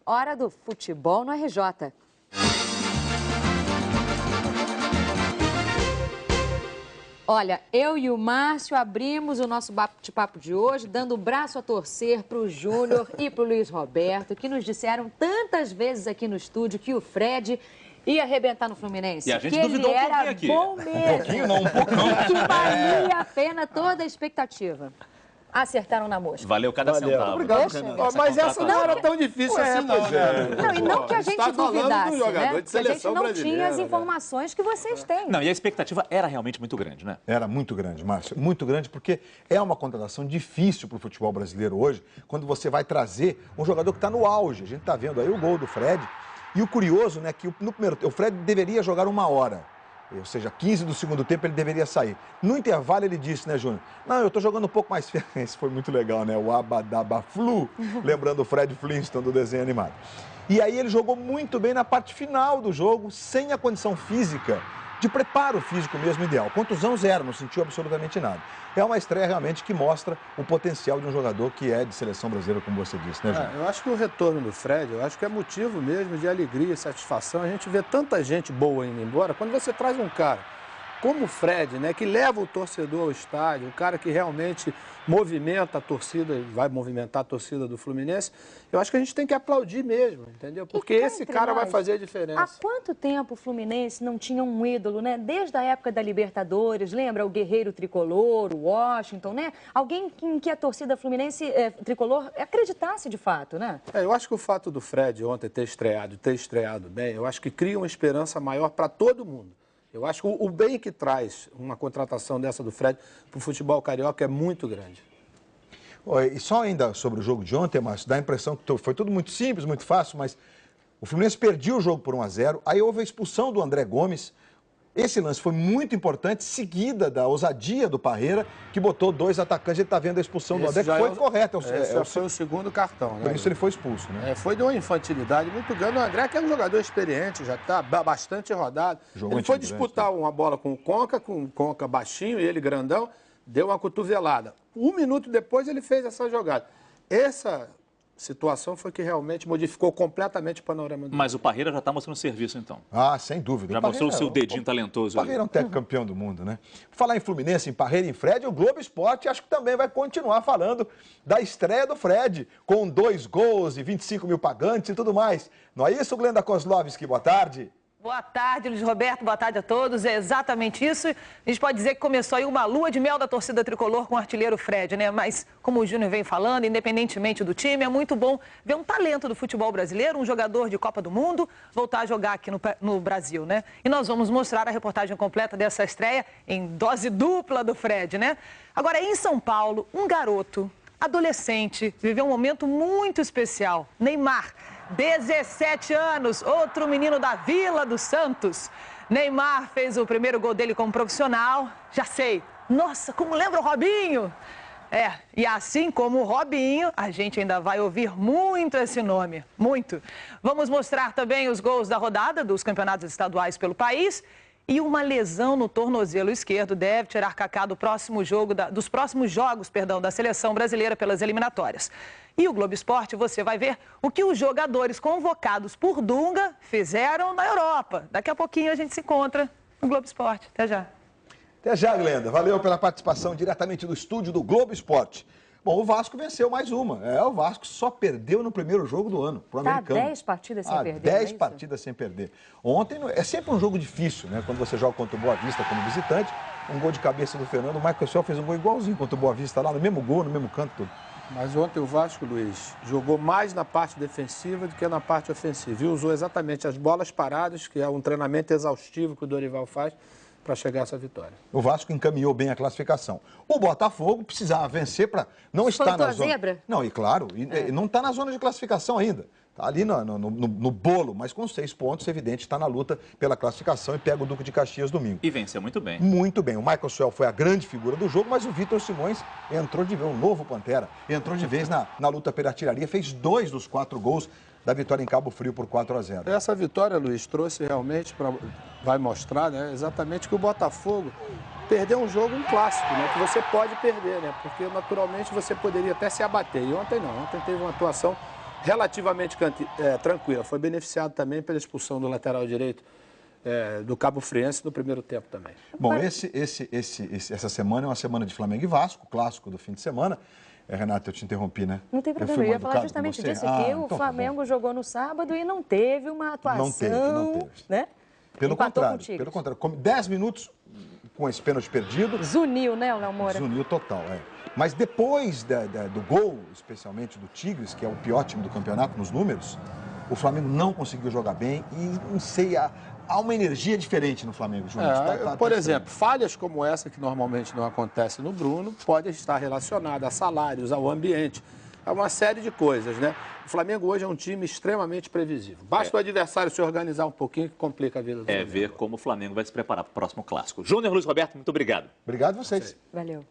hora do futebol no RJ. Olha, eu e o Márcio abrimos o nosso bate-papo de hoje, dando o braço a torcer para o Júnior e para o Luiz Roberto, que nos disseram tantas vezes aqui no estúdio que o Fred ia arrebentar no Fluminense. E a gente que duvidou ele um pouquinho era aqui. bom mesmo. Um pouquinho não, um poucão. E que valia a pena toda a expectativa. Acertaram na mosca. Valeu cada centavo. Obrigado, Poxa, Renan. Mas essa não era tão difícil assim, não, né? Não, e não que a gente duvidasse, do jogador né? de Que a gente seleção não brasileira, tinha as né? informações que vocês têm. Não, e a expectativa era realmente muito grande, né? Era muito grande, Márcio. Muito grande, porque é uma contratação difícil para o futebol brasileiro hoje, quando você vai trazer um jogador que está no auge. A gente está vendo aí o gol do Fred. E o curioso, né, que no primeiro tempo, o Fred deveria jogar 1 hora. Ou seja, 15 do segundo tempo ele deveria sair. No intervalo ele disse, né, Júnior? Não, eu tô jogando um pouco mais... Isso foi muito legal, né? O Abadabaflu, lembrando o Fred Flintstone do desenho animado. E aí ele jogou muito bem na parte final do jogo, sem a condição física, de preparo físico mesmo ideal. Contusão zero, não sentiu absolutamente nada. É uma estreia realmente que mostra o potencial de um jogador que é de seleção brasileira, como você disse, né, Júnior? Eu acho que o retorno do Fred, eu acho que é motivo mesmo de alegria e satisfação. A gente vê tanta gente boa indo embora. Quando você traz um cara como o Fred, né, que leva o torcedor ao estádio, um cara que realmente movimenta a torcida, vai movimentar a torcida do Fluminense, eu acho que a gente tem que aplaudir mesmo, entendeu? Porque esse cara vai fazer a diferença. Há quanto tempo o Fluminense não tinha um ídolo, né? Desde a época da Libertadores, lembra? O Guerreiro Tricolor, o Washington, né? Alguém em que a torcida Fluminense Tricolor acreditasse de fato, né? Eu acho que o fato do Fred ontem ter estreado bem, eu acho que cria uma esperança maior para todo mundo. Eu acho que o bem que traz uma contratação dessa do Fred para o futebol carioca é muito grande. E só ainda sobre o jogo de ontem, Márcio, dá a impressão que foi tudo muito simples, muito fácil, mas o Fluminense perdeu o jogo por 1-0, aí houve a expulsão do André Gomes. Esse lance foi muito importante, seguida da ousadia do Parreira, que botou 2 atacantes. Ele está vendo a expulsão do André, que foi correta. Foi o segundo cartão, né? Por isso ele foi expulso, né? Foi de uma infantilidade muito grande. O André, que é um jogador experiente, já está bastante rodado. Ele foi disputar uma bola com o Conca baixinho e ele grandão, deu uma cotovelada. 1 minuto depois ele fez essa jogada. Essa situação foi que realmente modificou completamente o panorama do Mas o Parreira já está mostrando serviço, então. Ah, sem dúvida. Já mostrou o seu dedinho talentoso. O Parreira é um técnico campeão do mundo, né? Falar em Fluminense, em Parreira e em Fred, o Globo Esporte acho que também vai continuar falando da estreia do Fred, com 2 gols e 25 mil pagantes e tudo mais. Não é isso, Glenda Kozlovski? Boa tarde. Boa tarde, Luiz Roberto. Boa tarde a todos. É exatamente isso. A gente pode dizer que começou aí uma lua de mel da torcida tricolor com o artilheiro Fred, né? Mas, como o Júnior vem falando, independentemente do time, é muito bom ver um talento do futebol brasileiro, um jogador de Copa do Mundo, voltar a jogar aqui no Brasil, né? E nós vamos mostrar a reportagem completa dessa estreia em dose dupla do Fred, né? Agora, em São Paulo, um garoto, adolescente, viveu um momento muito especial. Neymar. 17 anos, outro menino da Vila dos Santos. Neymar fez o primeiro gol dele como profissional. Já sei, nossa, como lembra o Robinho? E assim como o Robinho, a gente ainda vai ouvir muito esse nome, muito. Vamos mostrar também os gols da rodada dos campeonatos estaduais pelo país. E uma lesão no tornozelo esquerdo deve tirar Kaká do próximo jogo dos próximos jogos, da seleção brasileira pelas eliminatórias. E o Globo Esporte, você vai ver o que os jogadores convocados por Dunga fizeram na Europa. Daqui a pouquinho a gente se encontra no Globo Esporte. Até já. Até já, Glenda. Valeu pela participação diretamente do estúdio do Globo Esporte. Bom, o Vasco venceu mais uma. O Vasco só perdeu no primeiro jogo do ano, pro americano. 10 partidas sem perder. 10 partidas sem perder. Ontem é sempre um jogo difícil, né? Quando você joga contra o Boa Vista como visitante, um gol de cabeça do Fernando, o Michael Sell fez um gol igualzinho contra o Boa Vista lá, no mesmo gol, no mesmo canto todo. Mas ontem o Vasco, Luiz, jogou mais na parte defensiva do que na parte ofensiva. E usou exatamente as bolas paradas, que é um treinamento exaustivo que o Dorival faz, para chegar a essa vitória. O Vasco encaminhou bem a classificação. O Botafogo precisava vencer para não estar na zona. Zebra? Não, e claro, não está na zona de classificação ainda. Está ali no bolo, mas com 6 pontos, evidente, está na luta pela classificação e pega o Duque de Caxias domingo. E venceu muito bem. Muito bem. O Michael Sell foi a grande figura do jogo, mas o Vitor Simões entrou de vez, um novo Pantera, entrou de vez na luta pela artilharia, fez 2 dos 4 gols da vitória em Cabo Frio por 4-0. Essa vitória, Luiz, trouxe realmente, vai mostrar, né, exatamente que o Botafogo perdeu um jogo, um clássico, né, que você pode perder, né, porque naturalmente você poderia até se abater. E ontem não, ontem teve uma atuação relativamente tranquila. Foi beneficiado também pela expulsão do lateral direito do Cabo Friense no primeiro tempo também. Bom, essa semana é uma semana de Flamengo e Vasco, clássico do fim de semana. Renato, eu te interrompi, né? Não tem problema, eu ia falar justamente disso, que o Flamengo jogou no sábado e não teve uma atuação, não teve. Né? Pelo contrário, 10 minutos com esse pênalti perdido. Zuniu, né, o Léo Moura? Zuniu total, Mas depois do gol, especialmente do Tigres, que é o pior time do campeonato nos números, o Flamengo não conseguiu jogar bem e, não sei, há uma energia diferente no Flamengo, Júnior. Por exemplo, falhas como essa, que normalmente não acontece no Bruno, podem estar relacionadas a salários, ao ambiente, a uma série de coisas, né? O Flamengo hoje é um time extremamente previsível. Basta o adversário se organizar um pouquinho que complica a vida do Flamengo. Ver como o Flamengo vai se preparar para o próximo clássico. Júnior, Luiz Roberto, muito obrigado. Obrigado a vocês. Valeu.